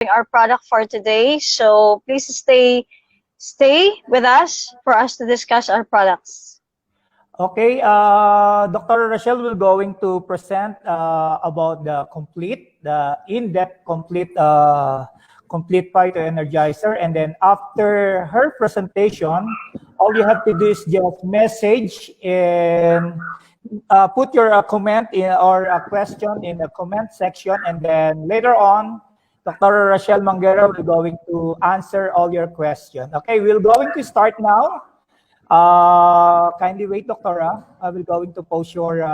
our product for today. So please stay with us for us to discuss our products. Okay, Dr. Rachel will going to present about the in-depth complete phytoenergizer, and then after her presentation, all you have to do is just message and put your comment in or a question in the comment section, and then later on, Dr. Rachel Manguera will going to answer all your questions. Okay, we're going to start now. Kindly wait, Doctora. I will going to post your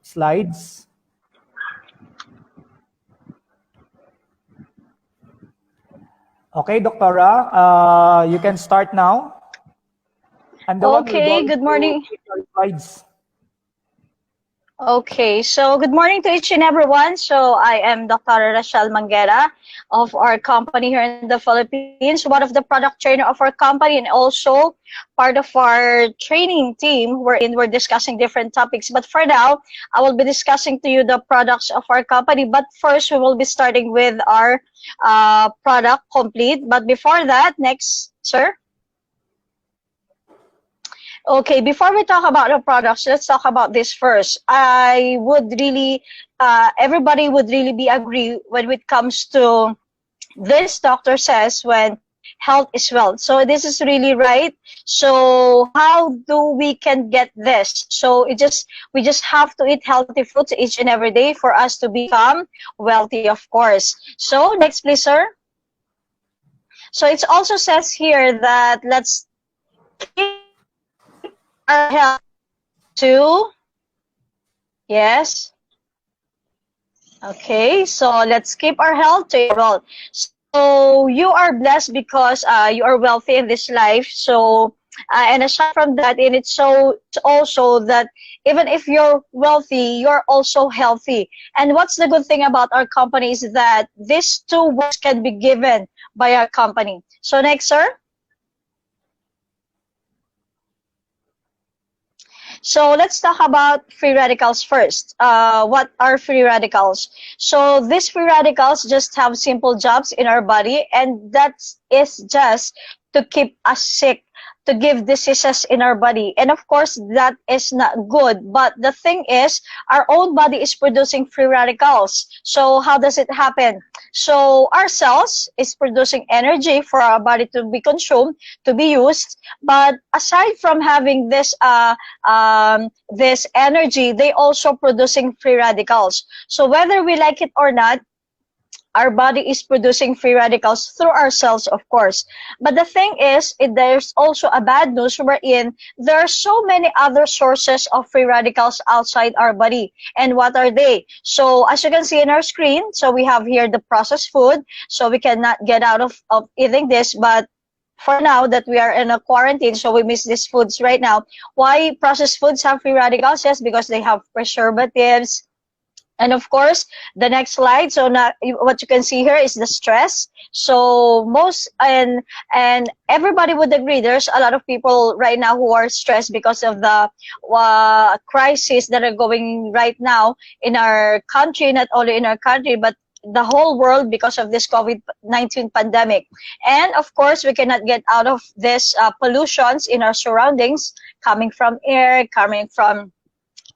slides. Okay, Doctora, you can start now. Okay, good morning. Slides. Okay, so good morning to each and everyone. So I am Dr.Rashel Manguera of our company here in the Philippines, one of the product trainer of our company and also part of our training team wherein we're discussing different topics. But for now, I will be discussing to you the products of our company. But first, we will be starting with our product complete. But before that, next, sir. Okay, before we talk about the products, let's talk about this first. I would really, everybody would really be agree when it comes to this doctor says when health is wealth. So this is really right. So how do we can get this? So we just have to eat healthy foods each and every day for us to become wealthy, of course. So next, please, sir. So it also says here that let's keep our health to, yes, okay, so let's keep our health to your wealth. So you are blessed because you are wealthy in this life. So and aside from that, and it's also that even if you're wealthy, you're also healthy. And what's the good thing about our company is that these two words can be given by our company. So next, sir. So let's talk about free radicals first. What are free radicals? So these free radicals just have simple jobs in our body, and that is just to keep us sick, to give diseases in our body. And of course, that is not good. But the thing is, our own body is producing free radicals. So how does it happen? So our cells is producing energy for our body to be consumed, to be used. But aside from having this this energy, they also producing free radicals. So whether we like it or not, our body is producing free radicals through our cells, of course. But the thing is, there's also a bad news wherein there are so many other sources of free radicals outside our body. And what are they? So as you can see in our screen, so we have here the processed food. So we cannot get out of eating this, but for now that we are in a quarantine, so we miss these foods right now. Why processed foods have free radicals? Yes, because they have preservatives. And of course, the next slide. So now, what you can see here is the stress. So most and everybody would agree. There's a lot of people right now who are stressed because of the crisis that are going right now in our country. Not only in our country, but the whole world because of this COVID-19 pandemic. And of course, we cannot get out of this pollutions in our surroundings, coming from air, coming from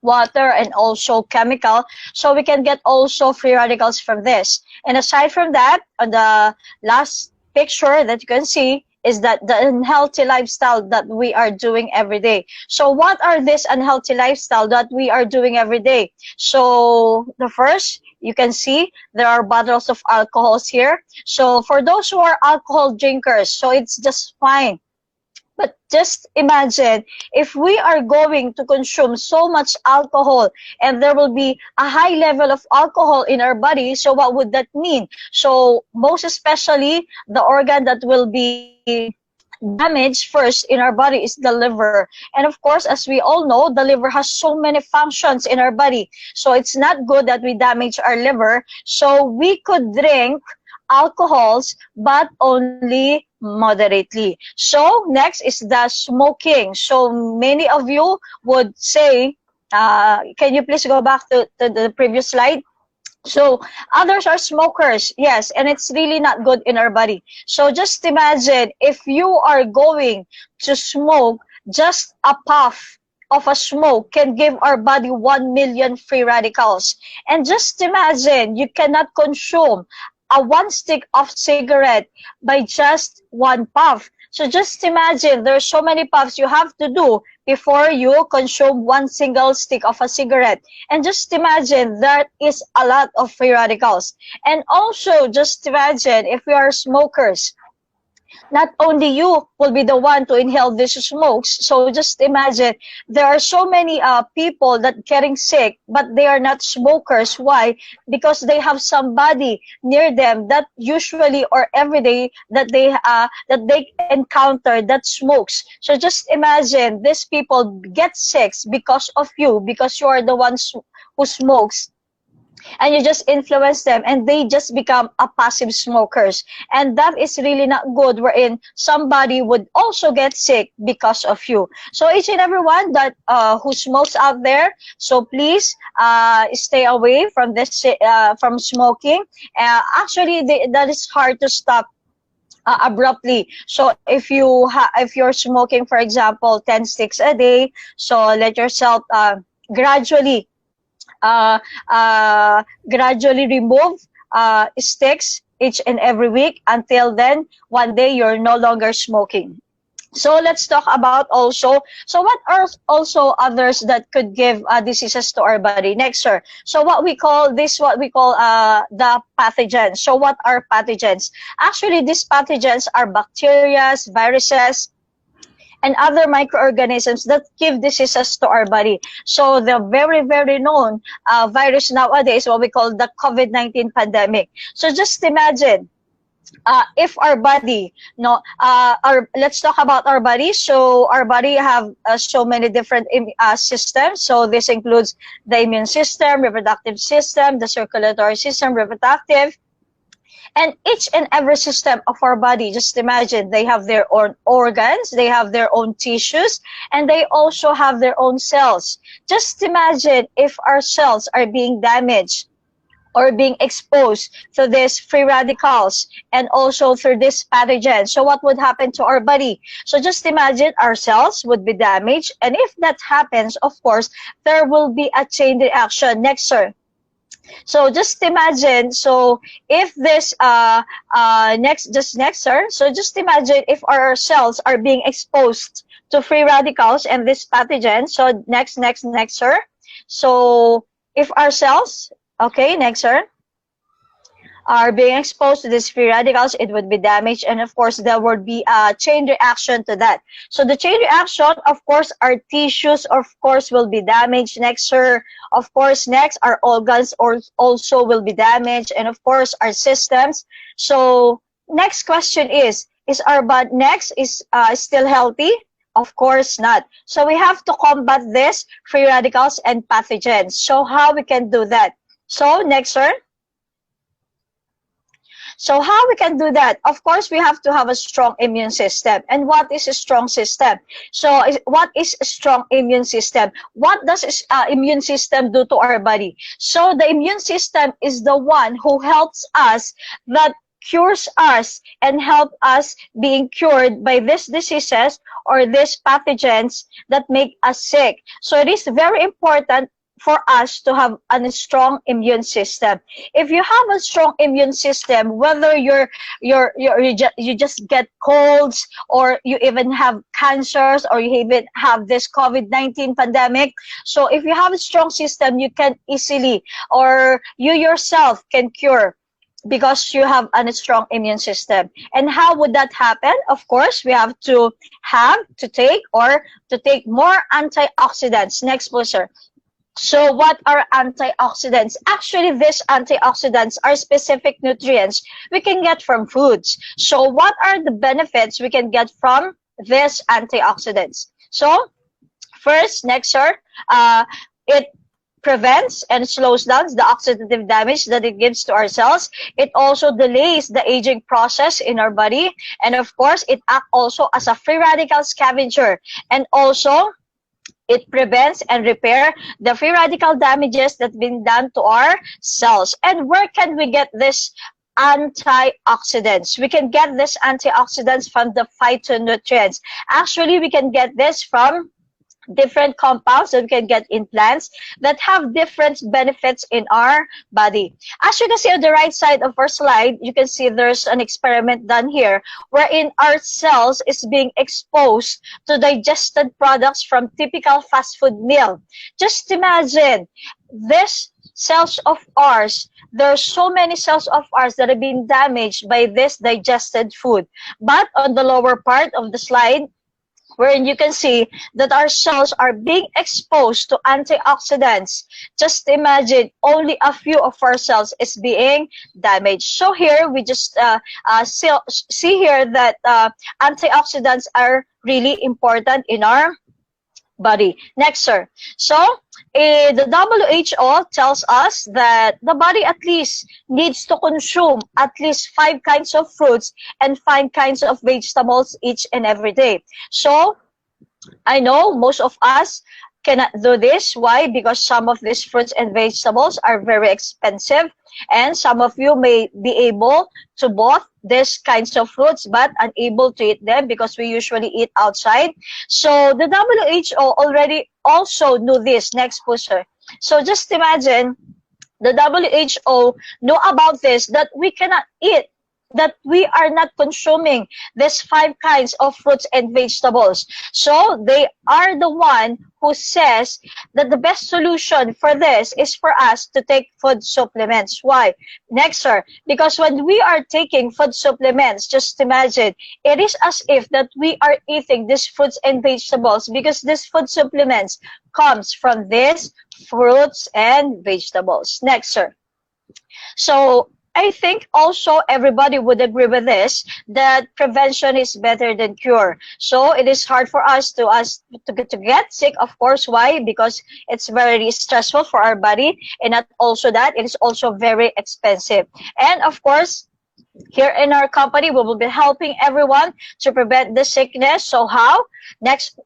water, and also chemical. So we can get also free radicals from this. And aside from that, on the last picture that you can see is that the unhealthy lifestyle that we are doing every day. So what are this unhealthy lifestyle that we are doing every day? So the first, you can see there are bottles of alcohols here. So for those who are alcohol drinkers, so it's just fine. But just imagine if we are going to consume so much alcohol and there will be a high level of alcohol in our body. So what would that mean? So most especially the organ that will be damaged first in our body is the liver. And of course, as we all know, the liver has so many functions in our body. So it's not good that we damage our liver. So we could drink alcohols, but only moderately. So next is the smoking. So many of you would say, can you please go back to the previous slide? So others are smokers, yes, and it's really not good in our body. So just imagine if you are going to smoke, just a puff of a smoke can give our body 1 million free radicals. And just imagine you cannot consume a one stick of cigarette by just one puff. So just imagine there's so many puffs you have to do before you consume one single stick of a cigarette. And just imagine that is a lot of free radicals. And also just imagine if we are smokers, not only you will be the one to inhale these smokes. So just imagine there are so many people that getting sick, but they are not smokers. Why? Because they have somebody near them that usually or every day that they encounter that smokes. So just imagine these people get sick because of you, because you are the ones who smokes, and you just influence them and they just become a passive smokers, and that is really not good, wherein somebody would also get sick because of you. So each and everyone that who smokes out there, so please stay away from this from smoking. Actually that is hard to stop abruptly. So if you're smoking, for example, 10 sticks a day, so let yourself gradually uh, gradually remove sticks each and every week, until then one day you're no longer smoking. So let's talk about also, so what are also others that could give diseases to our body. Next, sir. So what we call the pathogens. So what are pathogens? Actually, these pathogens are bacteria, viruses, and other microorganisms that give diseases to our body. So the very, very known virus nowadays, what we call the COVID-19 pandemic. So just imagine if our body, no, let's talk about our body. So our body have so many different systems. So this includes the immune system, reproductive system, the circulatory system, reproductive, and each and every system of our body. Just imagine they have their own organs, they have their own tissues, and they also have their own cells. Just imagine if our cells are being damaged or being exposed to these free radicals and also through this pathogen. So what would happen to our body? So just imagine our cells would be damaged, and if that happens, of course there will be a chain reaction. Next, sir. So just imagine, so if this next, sir. So just imagine if our cells are being exposed to free radicals and this pathogen. So next, sir. So if our cells, okay, next, sir, are being exposed to these free radicals, it would be damaged, and of course there would be a chain reaction to that. So the chain reaction, of course, our tissues, of course, will be damaged. Next, sir. Of course, next, our organs also will be damaged, and of course our systems. So next question is our body next is still healthy? Of course not. So we have to combat this free radicals and pathogens. So how we can do that? So next, sir. So how we can do that? Of course, we have to have a strong immune system. And what is a strong system? So what is a strong immune system? What does immune system do to our body? So the immune system is the one who helps us, that cures us and help us being cured by these diseases or these pathogens that make us sick. So it is very important for us to have a strong immune system. If you have a strong immune system, whether you just get colds, or you even have cancers, or you even have this COVID-19 pandemic, so if you have a strong system, you can easily, or you yourself can cure, because you have a strong immune system. And how would that happen? Of course, we have to take more antioxidants. Next, please, sir. So what are antioxidants? Actually, these antioxidants are specific nutrients we can get from foods. So what are the benefits we can get from these antioxidants? So first, next, sir, it prevents and slows down the oxidative damage that it gives to our cells. It also delays the aging process in our body. And of course, it acts also as a free radical scavenger. And also, It prevents and repair the free radical damages that been done to our cells. And where can we get this antioxidants? We can get this antioxidants from the phytonutrients. Actually, we can get this from different compounds that we can get in plants that have different benefits in our body. As you can see on the right side of our slide, you can see there's an experiment done here wherein our cells is being exposed to digested products from typical fast food meal. Just imagine this cells of ours, there are so many cells of ours that have been damaged by this digested food. But on the lower part of the slide, wherein you can see that our cells are being exposed to antioxidants. Just imagine only a few of our cells is being damaged. So here we just see here that antioxidants are really important in our body. Next, sir. So the WHO tells us that the body at least needs to consume at least 5 kinds of fruits and 5 kinds of vegetables each and every day. So I know most of us cannot do this. Why? Because some of these fruits and vegetables are very expensive, and some of you may be able to both these kinds of fruits but unable to eat them because we usually eat outside. So the WHO already also knew this. Next, pusher. So just imagine the WHO know about this, that we cannot eat, that we are not consuming these 5 kinds of fruits and vegetables. So they are the one who says that the best solution for this is for us to take food supplements. Why? Next, sir. Because when we are taking food supplements, just imagine, it is as if that we are eating these fruits and vegetables because these food supplements comes from these fruits and vegetables. Next, sir. So I think also everybody would agree with this, that prevention is better than cure. So it is hard for us to get sick, of course. Why? Because it's very stressful for our body, and not also that, it is also very expensive. And of course, here in our company, we will be helping everyone to prevent the sickness. So how? Next,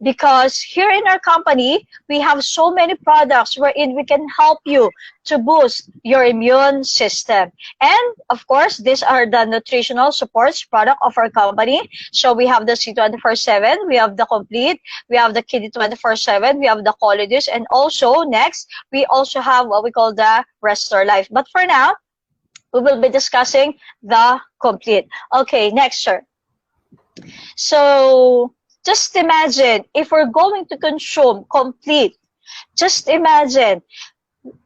because here in our company, we have so many products wherein we can help you to boost your immune system. And of course, these are the nutritional supports product of our company. So we have the C24/7, we have the Complete, we have the Kidney 24/7, we have the Colidus, and also next, we also have what we call the Restore Life. But for now, we will be discussing the Complete. Okay, next, sir. So just imagine if we're going to consume Complete. Just imagine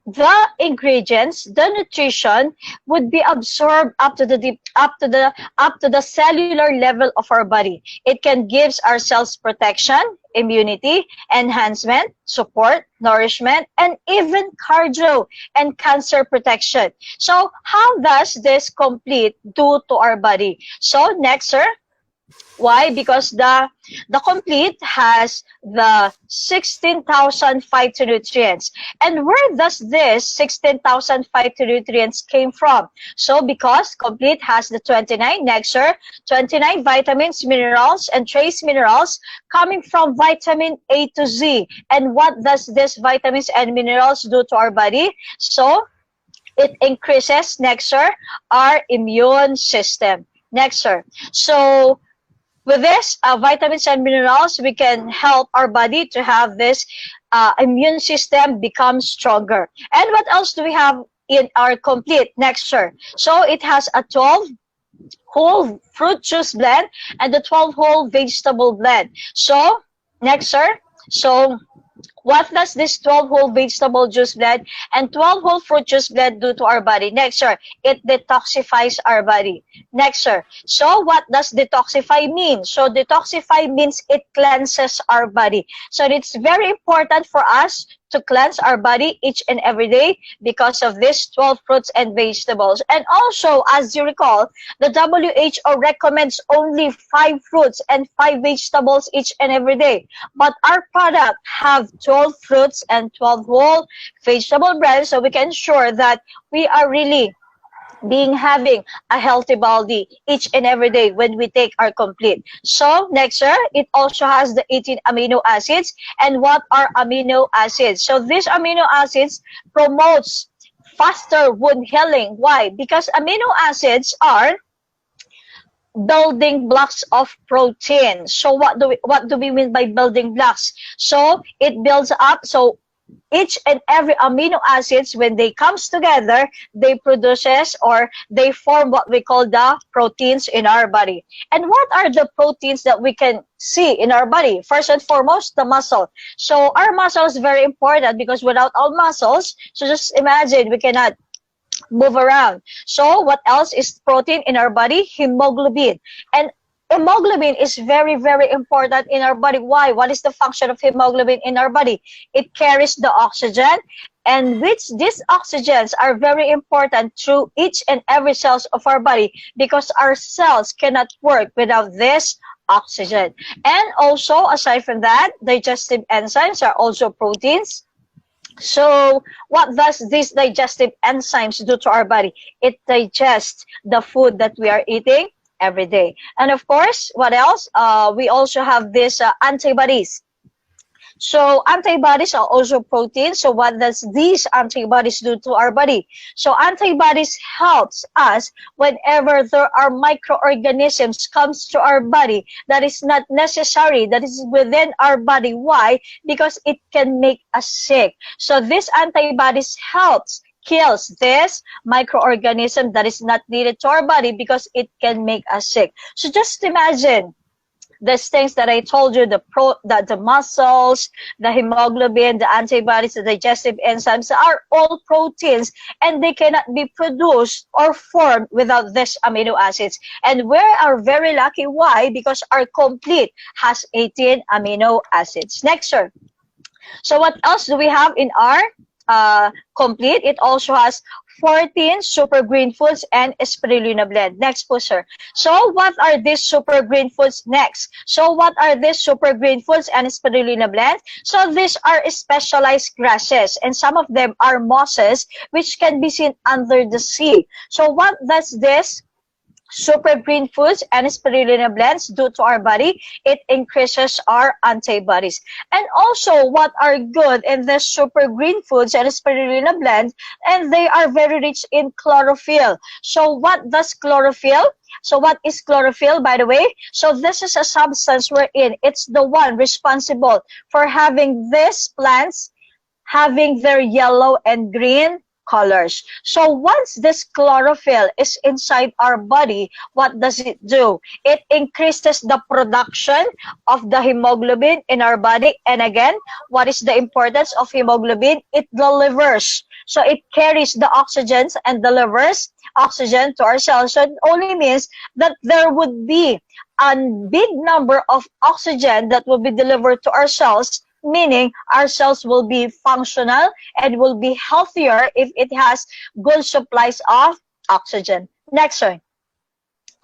the ingredients, the nutrition would be absorbed up to the cellular level of our body. It can give our cells protection, immunity, enhancement, support, nourishment, and even cardio and cancer protection. So how does this Complete do to our body? So next, sir. Why? Because the Complete has the 16,000 phytonutrients. And where does this 16,000 phytonutrients came from? So because Complete has the 29, next, sir, 29 vitamins, minerals, and trace minerals coming from vitamin A to Z. And what does this vitamins and minerals do to our body? So it increases, next, sir, our immune system. Next, sir. So with this vitamins and minerals, we can help our body to have this immune system become stronger. And what else do we have in our Complete? Next, sir. So it has a 12 whole fruit juice blend and the 12 whole vegetable blend. So next, sir. So what does this 12 whole vegetable juice blend and 12 whole fruit juice blend do to our body? Next, sir, it detoxifies our body. Next, sir. So what does detoxify mean? So detoxify means it cleanses our body. So it's very important for us to cleanse our body each and every day because of these 12 fruits and vegetables. And also, as you recall, the WHO recommends only 5 fruits and 5 vegetables each and every day. But our product have 12 fruits and 12 whole vegetable blends, so we can ensure that we are really being having a healthy body each and every day when we take our complete. So next, sir, it also has the 18 amino acids. And what are amino acids? So these amino acids promotes faster wound healing. Why? Because amino acids are building blocks of protein. So what do we mean by building blocks? So it builds up. So each and every amino acids, when they comes together, they produces or they form what we call the proteins in our body. And what are the proteins that we can see in our body? First and foremost, the muscle. So our muscle is very important, because without our muscles, so just imagine, we cannot move around. So what else is protein in our body? Hemoglobin. And hemoglobin is very, very important in our body. Why? What is the function of hemoglobin in our body? It carries the oxygen, and which these oxygens are very important through each and every cells of our body, because our cells cannot work without this oxygen. And also, aside from that, digestive enzymes are also proteins. So what does these digestive enzymes do to our body? It digests the food that we are eating every day. And of course, what else? We also have these antibodies. So antibodies are also proteins. So what does these antibodies do to our body? So antibodies helps us whenever there are microorganisms comes to our body that is not necessary, that is within our body. Why? Because it can make us sick. So these antibodies helps kills this microorganism that is not needed to our body, because it can make us sick. So just imagine these things that I told you, the muscles, the hemoglobin, the antibodies, the digestive enzymes are all proteins, and they cannot be produced or formed without these amino acids. And we are very lucky. Why? Because our complete has 18 amino acids. Next, sir. So what else do we have in our complete? It also has 14 super green foods and spirulina blend. Next po, sir. So what are these super green foods? Next. So what are these super green foods and spirulina blend? So these are specialized grasses, and some of them are mosses, which can be seen under the sea. So what does this super green foods and spirulina blends do to our body? It increases our antibodies. And also, what are good in the super green foods and spirulina blend? And they are very rich in chlorophyll. So what does chlorophyll? So what is chlorophyll, by the way? So this is a substance wherein it's the one responsible for having these plants having their yellow and green colors. So once this chlorophyll is inside our body, what does it do? It increases the production of the hemoglobin in our body. And again, what is the importance of hemoglobin? It delivers. So it carries the oxygens and delivers oxygen to our cells. So it only means that there would be a big number of oxygen that will be delivered to our cells, meaning our cells will be functional and will be healthier if it has good supplies of oxygen. Next, sir.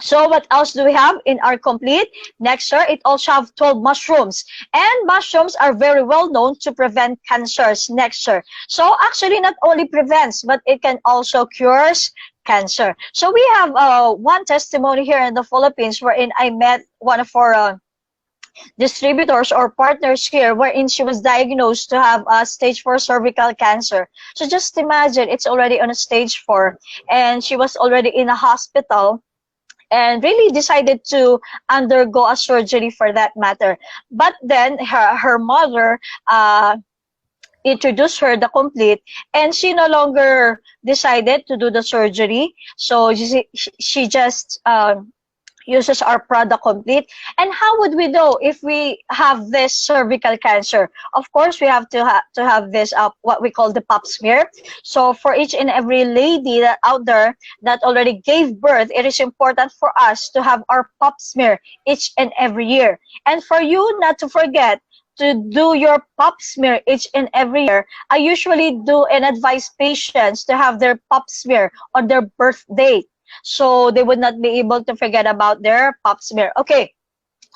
So what else do we have in our complete? Next, sir, it also have 12 mushrooms. And mushrooms are very well known to prevent cancers. Next, sir. So actually not only prevents, but it can also cures cancer. So we have one testimony here in the Philippines wherein I met one of our distributors or partners here, wherein she was diagnosed to have a stage 4 cervical cancer. So just imagine, it's already on a stage 4, and she was already in a hospital and really decided to undergo a surgery for that matter. But then her mother introduced her the complete, and she no longer decided to do the surgery. So she just uses our product complete. And how would we know if we have this cervical cancer? Of course, we have to have this what we call the pap smear. So for each and every lady that out there that already gave birth, it is important for us to have our pap smear each and every year. And for you not to forget to do your pap smear each and every year, I usually do and advise patients to have their pap smear on their birth date, so they would not be able to forget about their pap smear. Okay,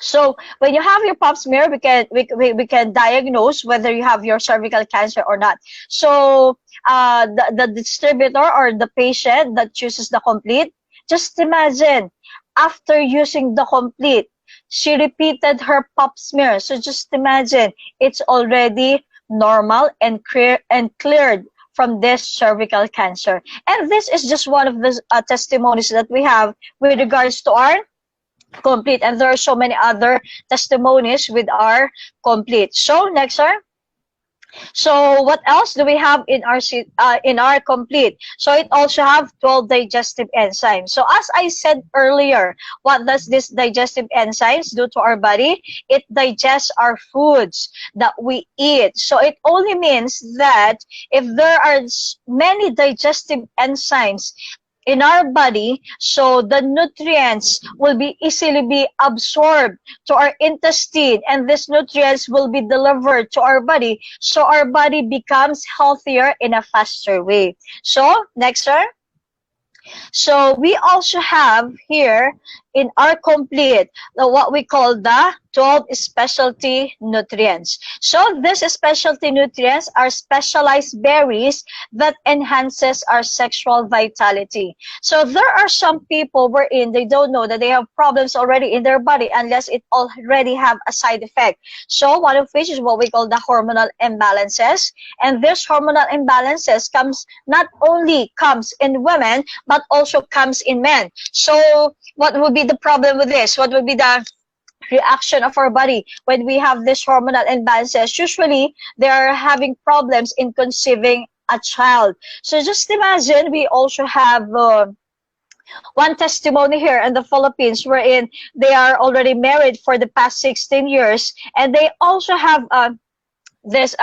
So when you have your pap smear, we can diagnose whether you have your cervical cancer or not. So the distributor or the patient that chooses the complete, just imagine after using the complete, she repeated her pap smear. So just imagine it's already normal and cleared from this cervical cancer. And this is just one of the testimonies that we have with regards to our complete, and there are so many other testimonies with our complete. So next, sir. So what else do we have in our complete? So it also have 12 digestive enzymes. So as I said earlier, what does this digestive enzymes do to our body? It digests our foods that we eat. So it only means that if there are many digestive enzymes in our body, so the nutrients will be easily be absorbed to our intestine, and these nutrients will be delivered to our body, so our body becomes healthier in a faster way. So next, sir. So we also have here in our complete what we call the 12 specialty nutrients. So these specialty nutrients are specialized berries that enhances our sexual vitality. So there are some people wherein they don't know that they have problems already in their body unless it already have a side effect. So one of which is what we call the hormonal imbalances. And this hormonal imbalances not only comes in women but also comes in men. So what would be the problem with this? What would be the reaction of our body when we have this hormonal imbalances? Usually, they are having problems in conceiving a child. So just imagine we also have one testimony here in the Philippines wherein they are already married for the past 16 years, and they also have this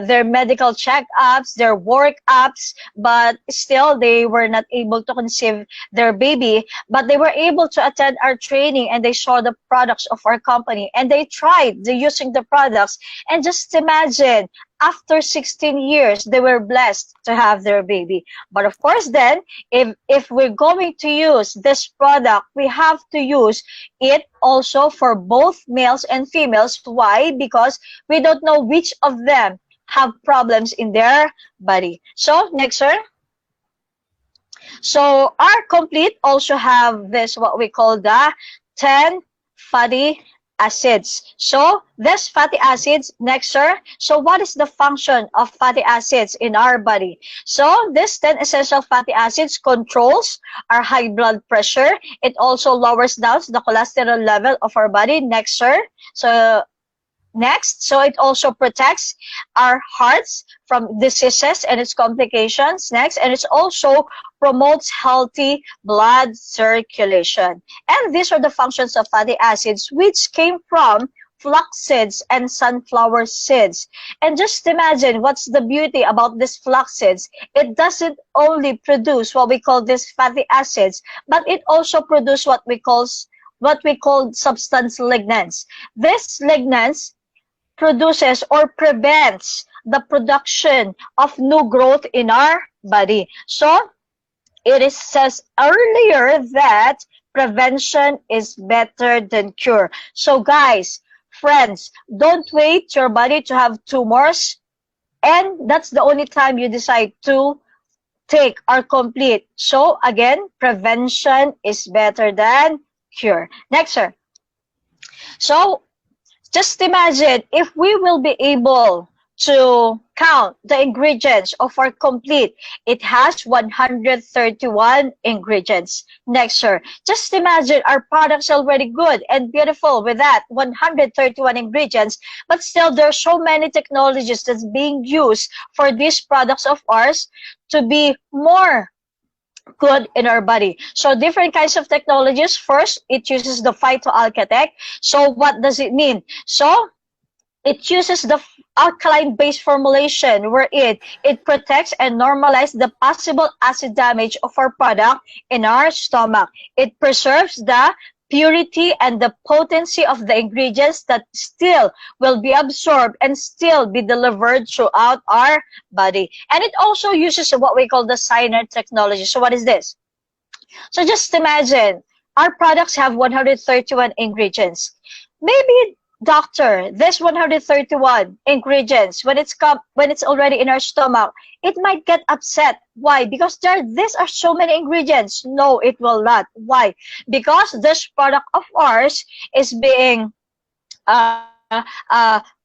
their medical checkups, their workups, but still they were not able to conceive their baby. But they were able to attend our training, and they saw the products of our company, and they tried using the products. And just imagine, after 16 years, they were blessed to have their baby. But of course, then, if we're going to use this product, we have to use it also for both males and females. Why? Because we don't know which of them have problems in their body. So, next, sir. So, our complete also have this, what we call the 10 fatty acids. So, this fatty acids, next, sir. So, what is the function of fatty acids in our body? So, this 10 essential fatty acids controls our high blood pressure. It also lowers down the cholesterol level of our body. Next, sir. So, next, so it also protects our hearts from diseases and its complications. Next, and it also promotes healthy blood circulation. And these are the functions of fatty acids, which came from flax seeds and sunflower seeds. And just imagine what's the beauty about these flax seeds. It doesn't only produce what we call these fatty acids, but it also produces what we call substance lignans. This lignans produces or prevents the production of new growth in our body. So it says earlier that prevention is better than cure. So guys, friends, don't wait your body to have tumors, and that's the only time you decide to take or complete. So again, prevention is better than cure. Next, sir. So just imagine if we will be able to count the ingredients of our complete. It has 131 ingredients. Next, sir. Just imagine our products already good and beautiful with that 131 ingredients, but still there's so many technologies that's being used for these products of ours to be more good in our body. So different kinds of technologies. First, it uses the phytoalkatech. So what does it mean? So it uses the alkaline-based formulation wherein it protects and normalizes the possible acid damage of our product in our stomach. It preserves the purity and the potency of the ingredients that still will be absorbed and still be delivered throughout our body. And it also uses what we call the cyanide technology. So what is this? So just imagine, our products have 131 ingredients. Maybe, doctor, this 131 ingredients, when it's already in our stomach, it might get upset. Why? Because these are so many ingredients. No, it will not. Why? Because this product of ours is being uh,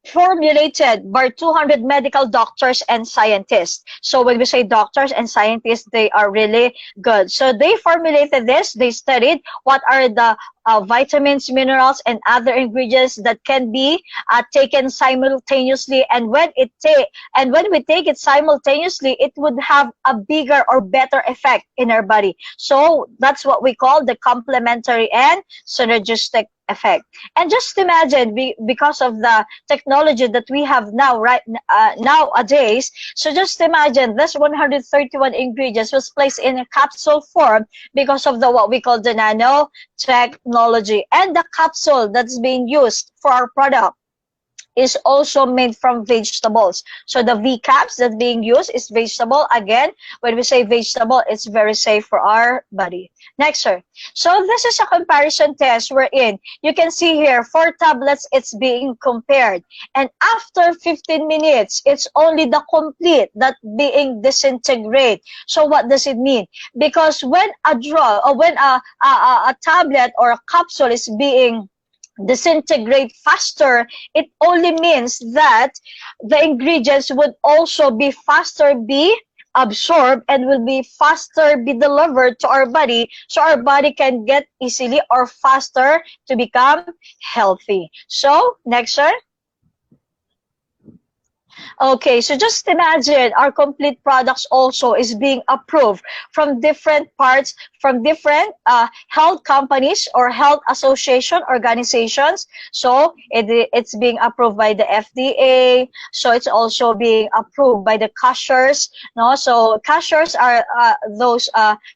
formulated by 200 medical doctors and scientists. So when we say doctors and scientists, they are really good. So they formulated this. They studied what are the vitamins, minerals, and other ingredients that can be taken simultaneously. And when we take it simultaneously, it would have a bigger or better effect in our body. So that's what we call the complementary and synergistic effect. And just imagine, because of the technology that we have now, nowadays, so just imagine this 131 ingredients was placed in a capsule form because of the what we call the nanotechnology. And the capsule that's being used for our product is also made from vegetables. So the V caps that's being used is vegetable. Again, when we say vegetable, it's very safe for our body. Next, sir. So this is a comparison test wherein you can see here 4 tablets, it's being compared. And after 15 minutes, it's only the complete that being disintegrate. So what does it mean? Because when a drug or when a tablet or a capsule is being disintegrate faster, it only means that the ingredients would also be faster be absorbed and will be faster be delivered to our body, so our body can get easily or faster to become healthy. So next, sir. Okay, so just imagine our complete products also is being approved from different parts, from different health companies or health association organizations. So it's being approved by the FDA. So it's also being approved by the cashiers. No, so cashiers are those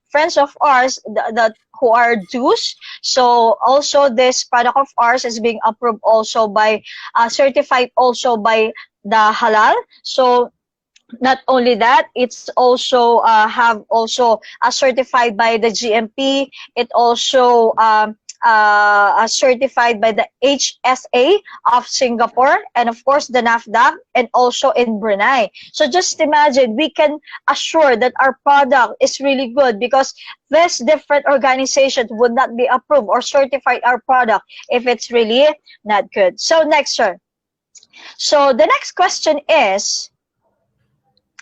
friends of ours that who are Jews. So also this product of ours is being approved also by certified also by the halal. So not only that, it's also have also certified by the GMP. It also certified by the HSA of Singapore, and of course the NAFDAC, and also in Brunei. So just imagine, we can assure that our product is really good because this different organizations would not be approved or certified our product if it's really not good. So next, sir. So the next question is,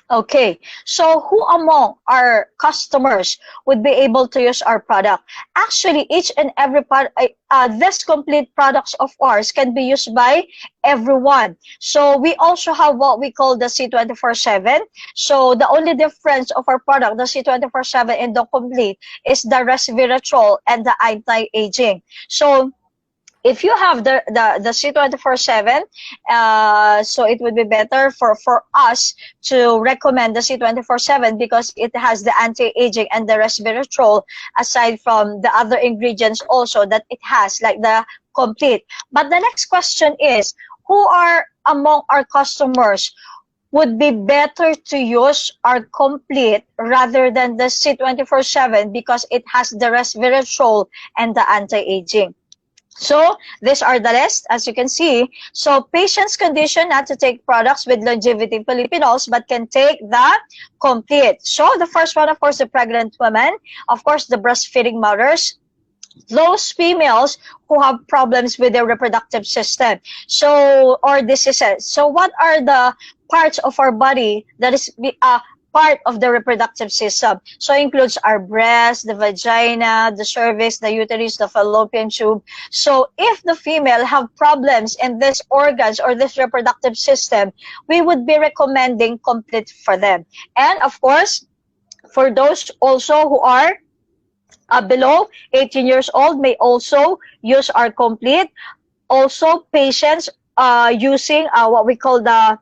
okay, so who among our customers would be able to use our product? Actually, each and every part, this complete products of ours can be used by everyone. So we also have what we call the C24/7. So the only difference of our product, the C24/7 and the complete, is the resveratrol and the anti-aging. So if you have the C24/7, so it would be better for us to recommend the C24/7 because it has the anti-aging and the resveratrol, aside from the other ingredients also that it has, like the complete. But the next question is, who are among our customers would be better to use our complete rather than the C24/7 because it has the resveratrol and the anti-aging? So these are the list, as you can see. So patients condition not to take products with longevity polyphenols, but can take the complete. So the first one, of course, the pregnant women, of course, the breastfeeding mothers, those females who have problems with their reproductive system, so, or diseases. So what are the parts of our body that is part of the reproductive system? So includes our breast, the vagina, the cervix, the uterus, the fallopian tube. So if the female have problems in these organs or this reproductive system, we would be recommending complete for them. And of course, for those also who are below 18 years old may also use our complete. Also, patients using what we call the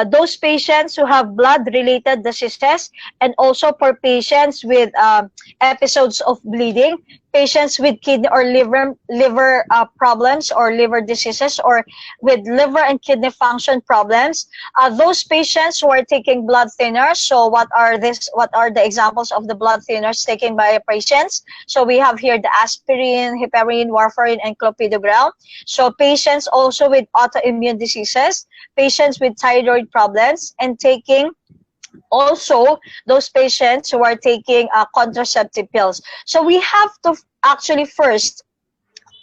those patients who have blood-related diseases, and also for patients with episodes of bleeding, patients with kidney or liver problems or liver diseases, or with liver and kidney function problems. Those patients who are taking blood thinners. So what are the examples of the blood thinners taken by patients? So we have here the aspirin, heparin, warfarin, and clopidogrel. So patients also with autoimmune diseases, patients with thyroid problems, and taking also those patients who are taking contraceptive pills. So we have to actually first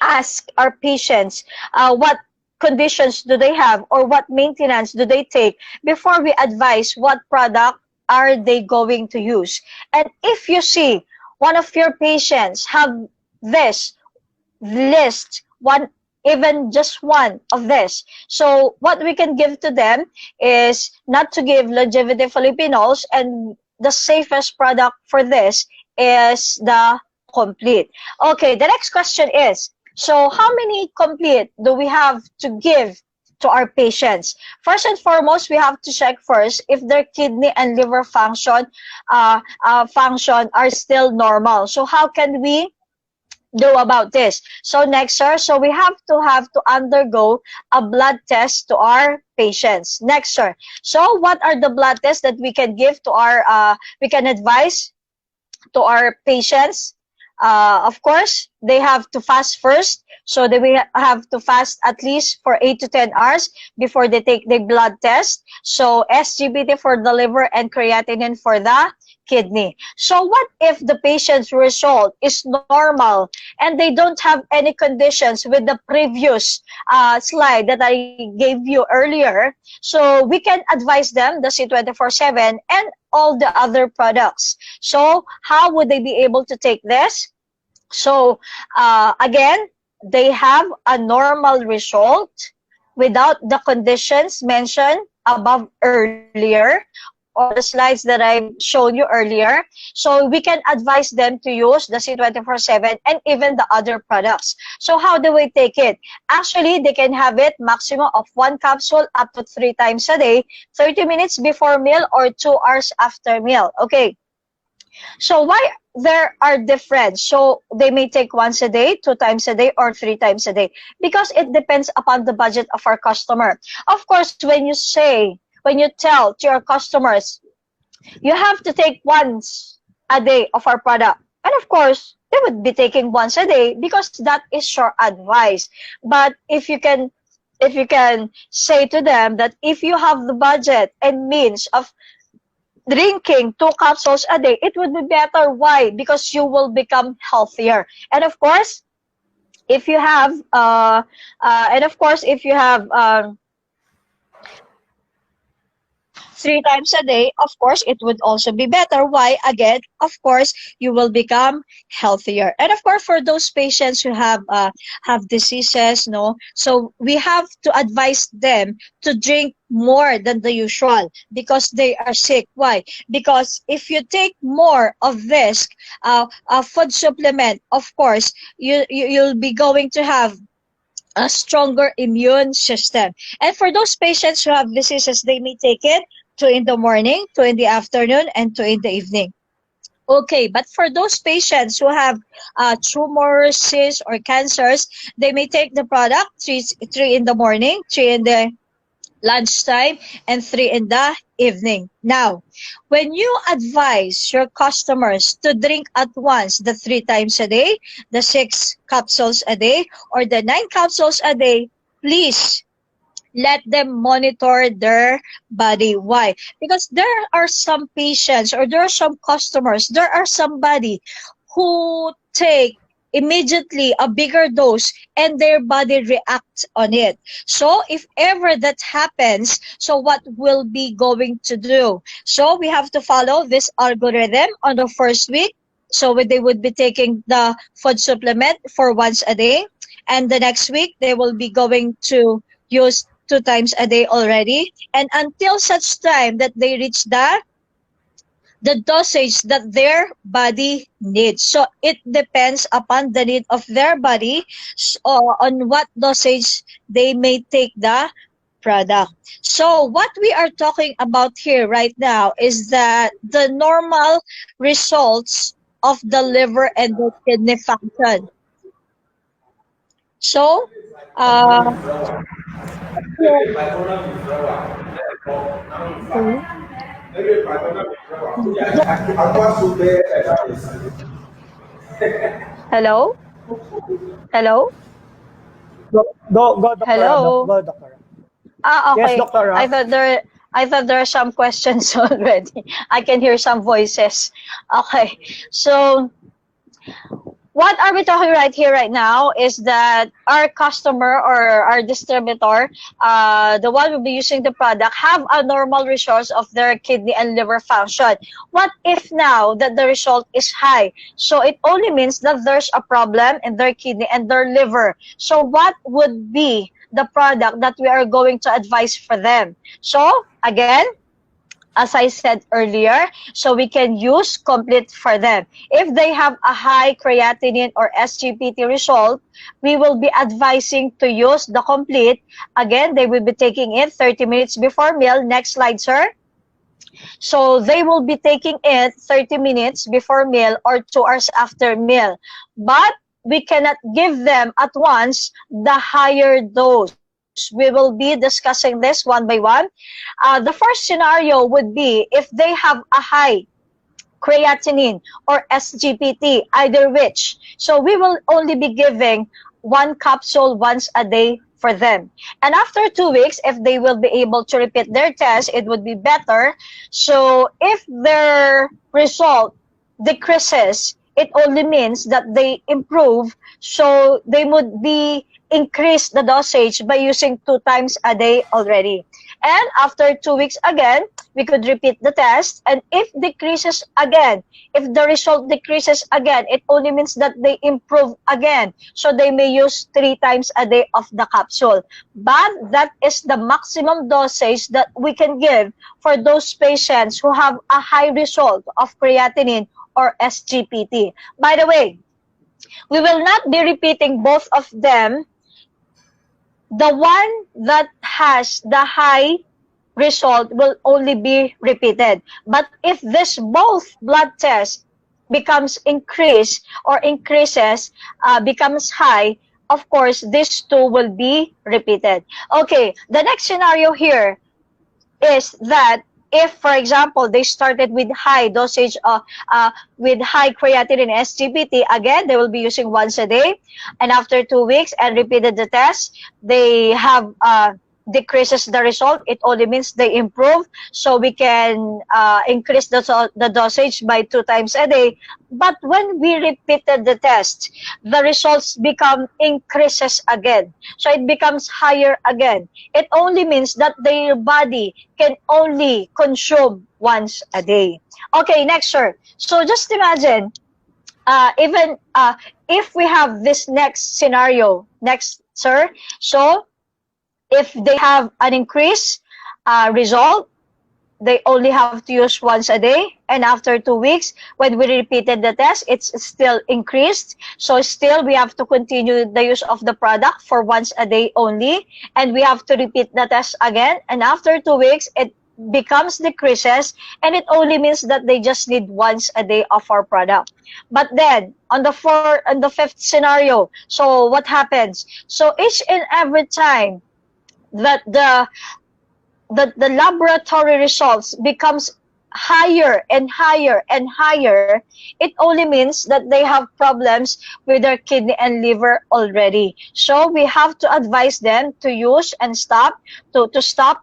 ask our patients what conditions do they have or what maintenance do they take before we advise what product are they going to use. And if you see one of your patients have this list, one, even just one of this, so what we can give to them is not to give longevity Filipinos, and the safest product for this is the complete. Okay, the next question is, so how many complete do we have to give to our patients? First and foremost, we have to check first if their kidney and liver function are still normal. So how can we do about this? So next, sir, so we have to undergo a blood test to our patients. Next, sir, so what are the blood tests that we can give to our we can advise to our patients? Of course, they have to fast first. So they will have to fast at least for 8 to 10 hours before they take the blood test. So SGPT for the liver and creatinine for the kidney. So what if the patient's result is normal and they don't have any conditions with the previous slide that I gave you earlier? So we can advise them the C24/7 and all the other products. So how would they be able to take this? So again, they have a normal result without the conditions mentioned above earlier, or the slides that I've shown you earlier. So we can advise them to use the C24/7 and even the other products. So how do we take it? Actually, they can have it maximum of 1 capsule up to 3 times a day, 30 minutes before meal or 2 hours after meal. Okay. So why there are different? So they may take once a day, 2 times a day, or 3 times a day, because it depends upon the budget of our customer. Of course, when you tell to your customers, you have to take once a day of our product, and of course, they would be taking once a day because that is your advice. But if you can say to them that if you have the budget and means of drinking 2 capsules a day, it would be better. Why? Because you will become healthier. And of course, if you have, if you have 3 times a day, of course, it would also be better. Why? Again, of course, you will become healthier. And of course, for those patients who have diseases, no, so we have to advise them to drink more than the usual because they are sick. Why? Because if you take more of this food supplement, of course, you'll be going to have a stronger immune system. And for those patients who have diseases, they may take it 2 in the morning, 2 in the afternoon, and 2 in the evening. Okay, but for those patients who have tumors, cysts, or cancers, they may take the product three in the morning, 3 in the lunchtime, and 3 in the evening. Now, when you advise your customers to drink at once the 3 times a day, the 6 capsules a day, or the 9 capsules a day, please let them monitor their body. Why? Because there are some patients or there are some customers, there are somebody who take immediately a bigger dose and their body reacts on it. So if ever that happens, so what will be going to do? So we have to follow this algorithm on the first week. So they would be taking the food supplement for once a day, and the next week they will be going to use 2 times a day already, and until such time that they reach the dosage that their body needs. So it depends upon the need of their body, on what dosage they may take the product. So what we are talking about here right now is that the normal results of the liver and the kidney function. So, uh, hello, hello, Go, Doctora. hello. Go, Doctora. Yes, Okay. Doctora. I thought there are some questions already. I can hear some voices. Okay. So what are we talking right here right now is that our customer or our distributor, the one who will be using the product, have a normal result of their kidney and liver function. What if now that the result is high? So it only means that there's a problem in their kidney and their liver. So what would be the product that we are going to advise for them? So again, as I said earlier, so we can use complete for them. If they have a high creatinine or SGPT result, we will be advising to use the complete. Again, they will be taking it 30 minutes before meal. Next slide, sir. So they will be taking it 30 minutes before meal or 2 hours after meal. But we cannot give them at once the higher dose. We will be discussing this one by one. The first scenario would be if they have a high creatinine or SGPT, either which. So we will only be giving one capsule once a day for them. And after 2 weeks, if they will be able to repeat their test, it would be better. So if their result decreases, it only means that they improve. So they would be increase the dosage by using 2 times a day already. And after 2 weeks again, we could repeat the test. And if decreases again, if the result decreases again, it only means that they improve again. So they may use 3 times a day of the capsule. But that is the maximum dosage that we can give for those patients who have a high result of creatinine or SGPT. By the way, we will not be repeating both of them. The one that has the high result will only be repeated. But if this both blood tests becomes increased or increases, becomes high, of course, these two will be repeated. Okay, the next scenario here is that if, for example, they started with high dosage, with high creatinine and SGPT, again, they will be using once a day. And after 2 weeks and repeated the test, they have decreases the result. It only means they improve. So we can increase the dosage by 2 times a day. But when we repeated the test, the results become increases again. So it becomes higher again. It only means that their body can only consume once a day. Okay, next, sir. So just imagine, even if we have this next scenario, next, sir. So if they have an increased result, they only have to use once a day. And after 2 weeks, when we repeated the test, it's still increased. So still, we have to continue the use of the product for once a day only. And we have to repeat the test again. And after 2 weeks, it becomes decreases. And it only means that they just need once a day of our product. But then, on the fifth scenario, so what happens? So each and every time that the laboratory results becomes higher and higher and higher, it only means that they have problems with their kidney and liver already. So we have to advise them to use and stop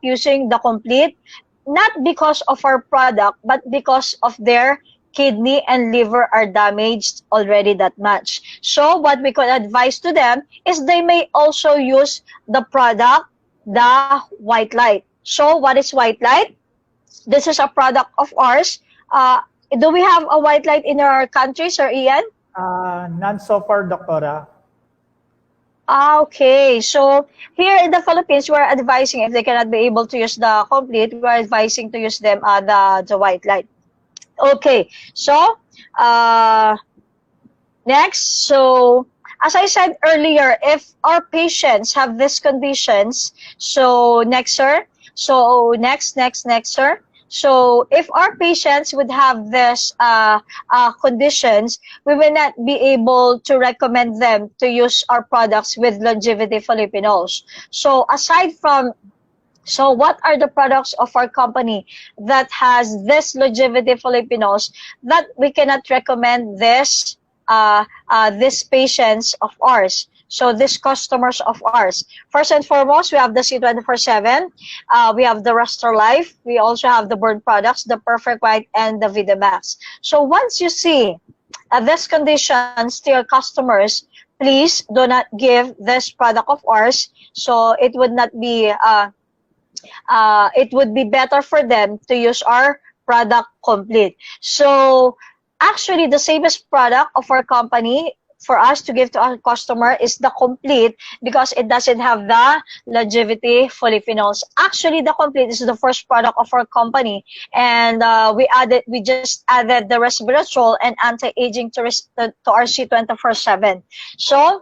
using the complete, not because of our product, but because of their kidney and liver are damaged already that much. So what we could advise to them is they may also use the product, the white light. So what is white light? This is a product of ours. Do we have a white light in our country, Sir Ian? None so far, Doctora. Okay, so here in the Philippines, we're advising if they cannot be able to use the complete, we're advising to use them the white light. Okay, so next, so as I said earlier, if our patients have these conditions, so next, sir. So next, sir. So if our patients would have this conditions, we will not be able to recommend them to use our products with longevity Filipinos. So aside from so what are the products of our company that has this longevity Filipinos that we cannot recommend this patients of ours? So these customers of ours. First and foremost, we have the C24/7. We have the Restore Life. We also have the Burn products, the Perfect White, and the Vidamax. So once you see these conditions to your customers, please do not give this product of ours. So it would be better for them to use our product complete. So actually the safest product of our company for us to give to our customer is the complete because it doesn't have the longevity polyphenols. Actually, the complete is the first product of our company, and we just added the resveratrol and anti-aging to our C24/7. So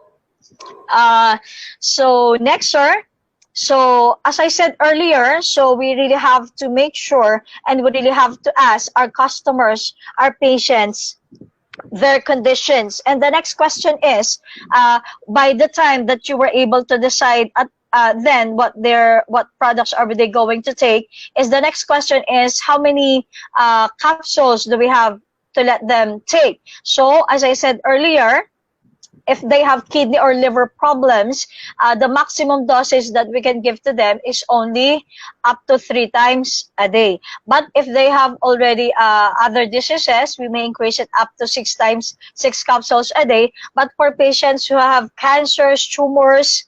uh, so next, sir. So as I said earlier, so we really have to make sure and we really have to ask our customers, our patients, their conditions. And the next question is, by the time that you were able to decide then what products are they going to take, is the next question is how many capsules do we have to let them take? So as I said earlier, if they have kidney or liver problems, the maximum dosage that we can give to them is only up to 3 times a day. But if they have already other diseases, we may increase it up to 6 times, 6 capsules a day. But for patients who have cancers, tumors,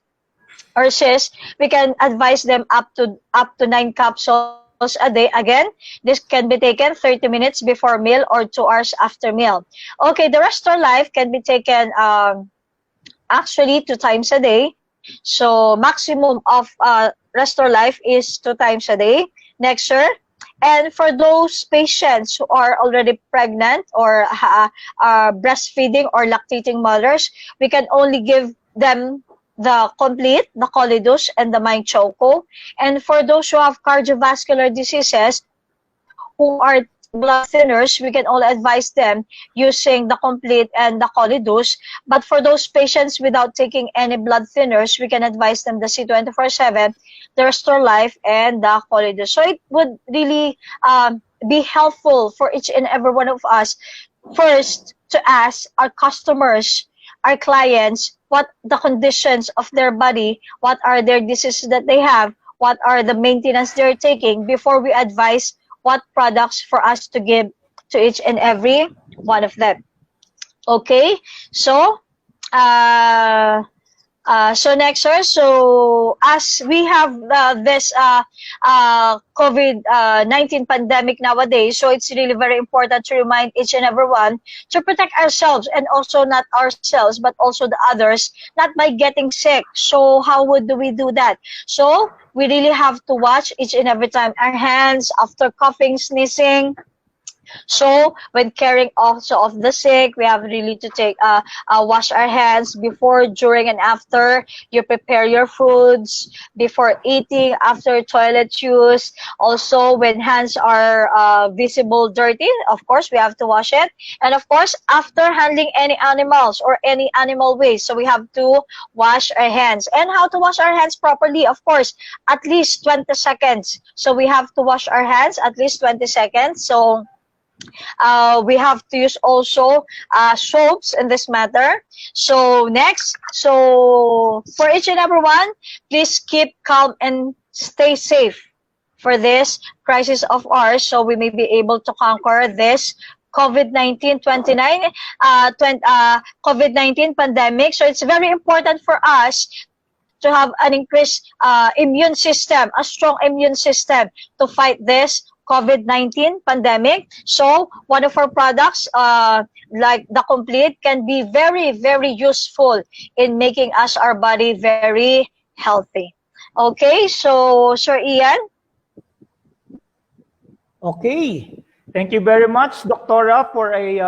or cysts, we can advise them up to 9 capsules a day. Again, this can be taken 30 minutes before meal or 2 hours after meal. Okay, the Restore Life can be taken actually 2 times a day. So maximum of Restore Life is 2 times a day. Next, sir. And for those patients who are already pregnant or are breastfeeding or lactating mothers, we can only give them the complete, the Colidus, and the Mind Choco. And for those who have cardiovascular diseases, who are taking blood thinners, we can only advise them using the complete and the Colidus. But for those patients without taking any blood thinners, we can advise them the C24/7, the Restore Life, and the Colidus. So it would really be helpful for each and every one of us first to ask our customers, our clients, what the conditions of their body, what are their diseases that they have, what are the maintenance they're taking before we advise what products for us to give to each and every one of them. Okay, so so next, sir. So as we have this COVID-19 pandemic nowadays, so it's really very important to remind each and everyone to protect ourselves and also not ourselves, but also the others, not by getting sick. So how would we do that? So we really have to watch each and every time our hands after coughing, sneezing. So when caring also of the sick, we have really to take wash our hands before, during, and after you prepare your foods, before eating, after toilet use. Also, when hands are visible dirty, of course we have to wash it. And of course, after handling any animals or any animal waste, so we have to wash our hands. And how to wash our hands properly? Of course, at least 20 seconds. So we have to wash our hands at least 20 seconds. So we have to use also soaps in this matter. So next, so for each and every one, please keep calm and stay safe for this crisis of ours, so we may be able to conquer this COVID-19 COVID-19 pandemic. So it's very important for us to have an increased immune system, a strong immune system to fight this COVID-19 pandemic. So one of our products, like the complete, can be very, very useful in making us our body very healthy. Okay, so Sir Ian. Okay. Thank you very much, Doctora, for a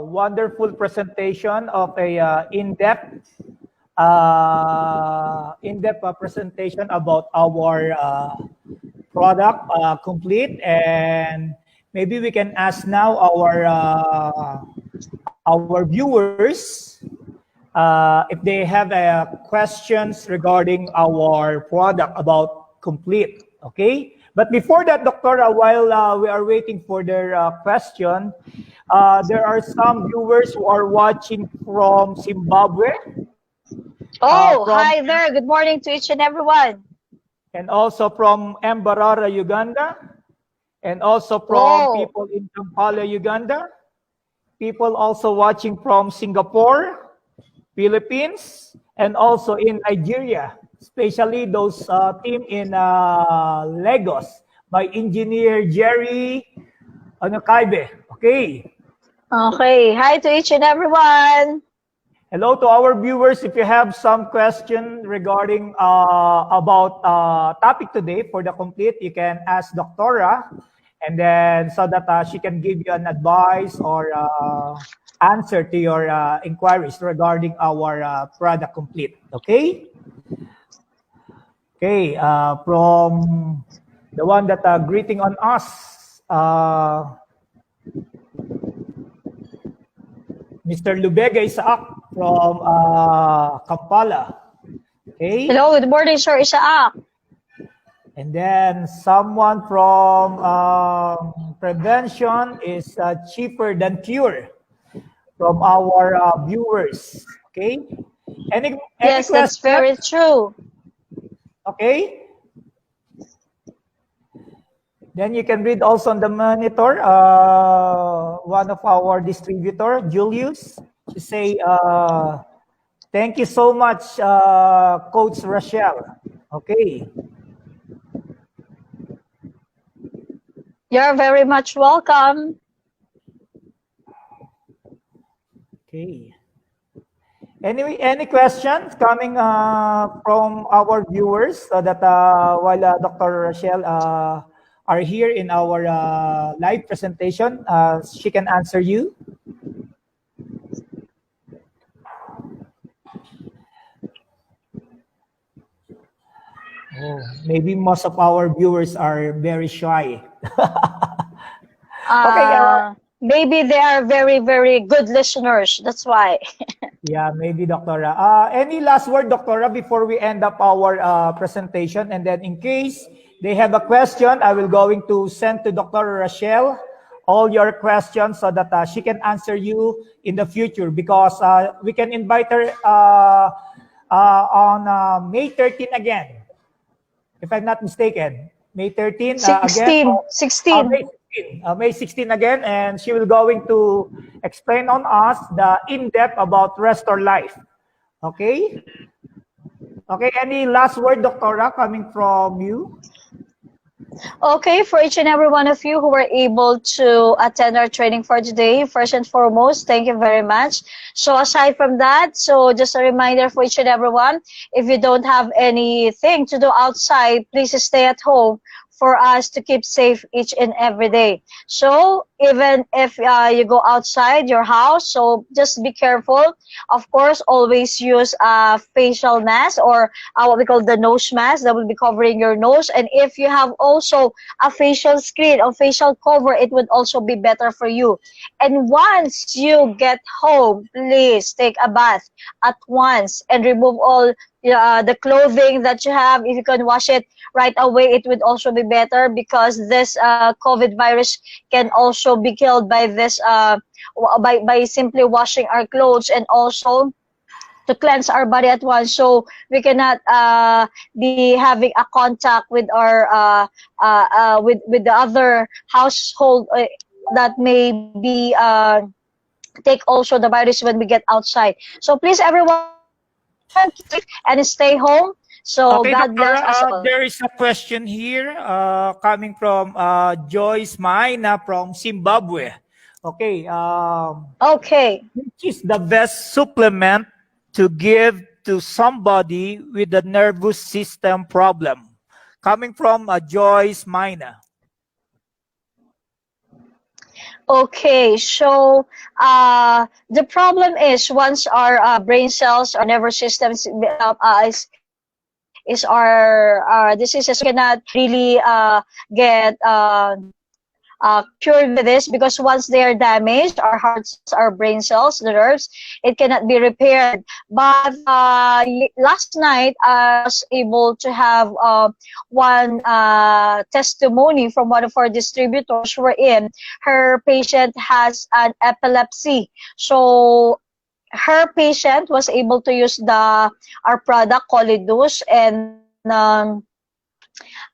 wonderful presentation of a in-depth presentation about our product complete, and maybe we can ask now our viewers if they have questions regarding our product about complete. Okay, but before that, Doctora, while we are waiting for their question, there are some viewers who are watching from Zimbabwe, Oh, from hi there. Good morning to each and everyone. and also from Mbarara, Uganda, and also from Oh, people in Kampala, Uganda, people also watching from Singapore, Philippines, and also in Nigeria, especially those team in Lagos by Engineer Jerry Anokaibe. Okay. okay. Hi to each and everyone. Hello to our viewers. If you have some question regarding about topic today for the complete, you can ask Doctora, and then so that she can give you an advice or answer to your inquiries regarding our product complete. Okay. Okay. From the one that greeting on us, Mr. Lubega Isaac from Kampala. Okay. Hello, good morning, Sir Isaac. And then someone from prevention is cheaper than cure from our viewers. Okay. Any Yes, that's very questions? true. Okay. Then you can read also on the monitor. One of our distributor, Julius, to say, thank you so much, Coach Rachel. Okay. You're very much welcome. Okay. Anyway, any questions coming from our viewers so that while Dr. Rachel are here in our live presentation, she can answer you. Oh, maybe most of our viewers are very shy. Okay. Maybe they are very, very good listeners. That's why. Yeah, maybe Doctora. Any last word, Doctora, before we end up our presentation? And then in case they have a question, I will going to send to Dr. Rachel all your questions so that she can answer you in the future, because we can invite her on May 13 again, if I'm not mistaken. May 13 again. 16. May 16. 16. May 16 again, and she will going to explain on us the in-depth about Restore Life. Okay? Okay, any last word, Doctora, coming from you? Okay, for each and every one of you who were able to attend our training for today, first and foremost, thank you very much. So aside from that, so just a reminder for each and everyone, if you don't have anything to do outside, please stay at home for us to keep safe each and every day. So even if you go outside your house, so just be careful. Of course, always use a facial mask or what we call the nose mask that will be covering your nose. And if you have also a facial screen or facial cover, it would also be better for you. And once you get home, please take a bath at once and remove all the clothing that you have. If you can wash it right away, it would also be better, because this COVID virus can also be killed by this by simply washing our clothes, and also to cleanse our body at once, so we cannot be having a contact with our with the other household that may be take also the virus when we get outside. So please everyone, keep safe and stay home. So Okay, God bless Doctora, us all. there is a question here coming from Joyce Maina from Zimbabwe. Okay, Okay. which is the best supplement to give to somebody with a nervous system problem? Coming from Joyce Mina. Okay, so the problem is once our brain cells, our nervous systems is is our diseases. We cannot really get cured with this, because once they are damaged, our heart cells, our brain cells, the nerves, it cannot be repaired. But last night, I was able to have one testimony from one of our distributors wherein her patient has an epilepsy. So her patient was able to use our product, Colidus, and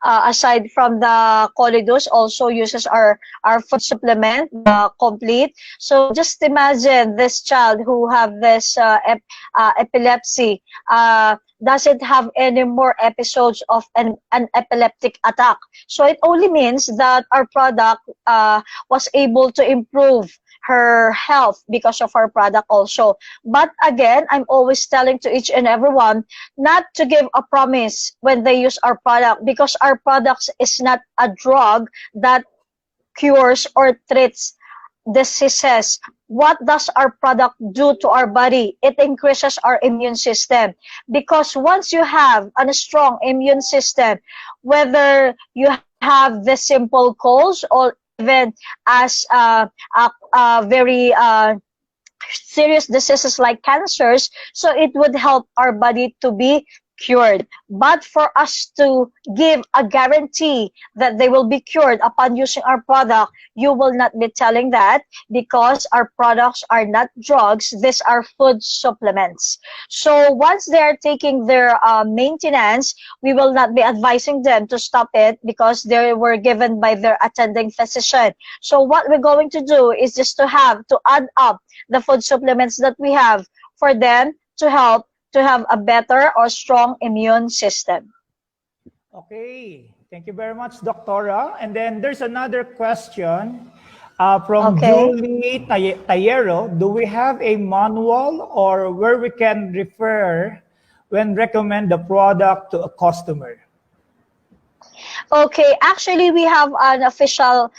aside from the Colidus, also uses our food supplement, the complete. So just imagine this child who have this epilepsy doesn't have any more episodes of an epileptic attack. So it only means that our product was able to improve her health because of our product also. But again, I'm always telling to each and everyone not to give a promise when they use our product, because our products is not a drug that cures or treats diseases. What does our product do to our body? It increases our immune system, because once you have a strong immune system, whether you have the simple colds or even as very serious diseases like cancers, so it would help our body to be cured. But for us to give a guarantee that they will be cured upon using our product, you will not be telling that, because our products are not drugs, these are food supplements. So once they are taking their maintenance, we will not be advising them to stop it, because they were given by their attending physician. So what we're going to do is just to add up the food supplements that we have for them to help to have a better or strong immune system. Okay, thank you very much, Doctora. And then there's another question from Okay. Julie Tayero. Do we have a manual or where we can refer when recommend the product to a customer? Okay, actually, we have an official,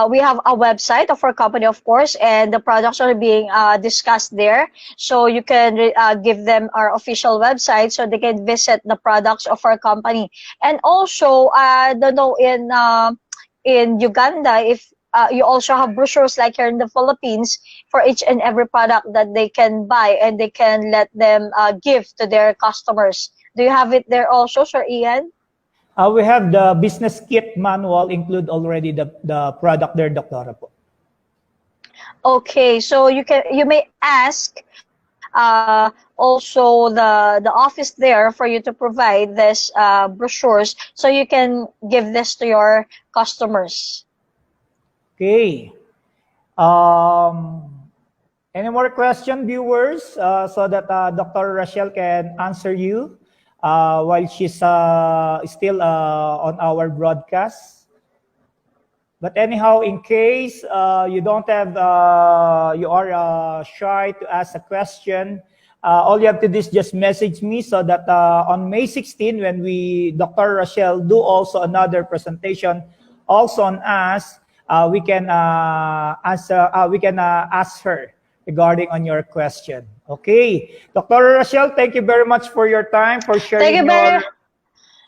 we have a website of our company, of course, and the products are being discussed there. So you can give them our official website so they can visit the products of our company. And also, I don't know, in Uganda, if you also have brochures like here in the Philippines for each and every product that they can buy and they can let them give to their customers. Do you have it there also, Sir Ian? We have the business kit manual include already the product there, Doctora po. Okay, so you may ask also the office there for you to provide this brochures so you can give this to your customers. Okay. Any more question, viewers, so that Dr. Rachel can answer you while she's still on our broadcast? But anyhow, in case you don't have, you are shy to ask a question, all you have to do is just message me so that on May 16, when Dr. Rachel do also another presentation, also on us, we can answer. We can ask her regarding on your question. Okay, Dr. Rachel, thank you very much for your time, for sharing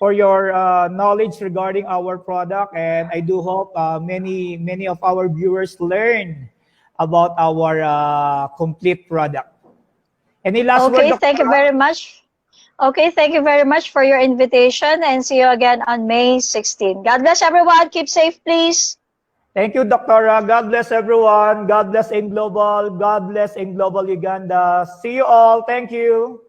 your knowledge regarding our product, and I do hope many of our viewers learn about our complete product. Any last word, Dr. Thank you very much. Okay, thank you very much for your invitation, and see you again on May 16. God bless everyone. Keep safe, please. Thank you, Doctora. God bless everyone. God bless in Global. God bless in Global Uganda. See you all. Thank you.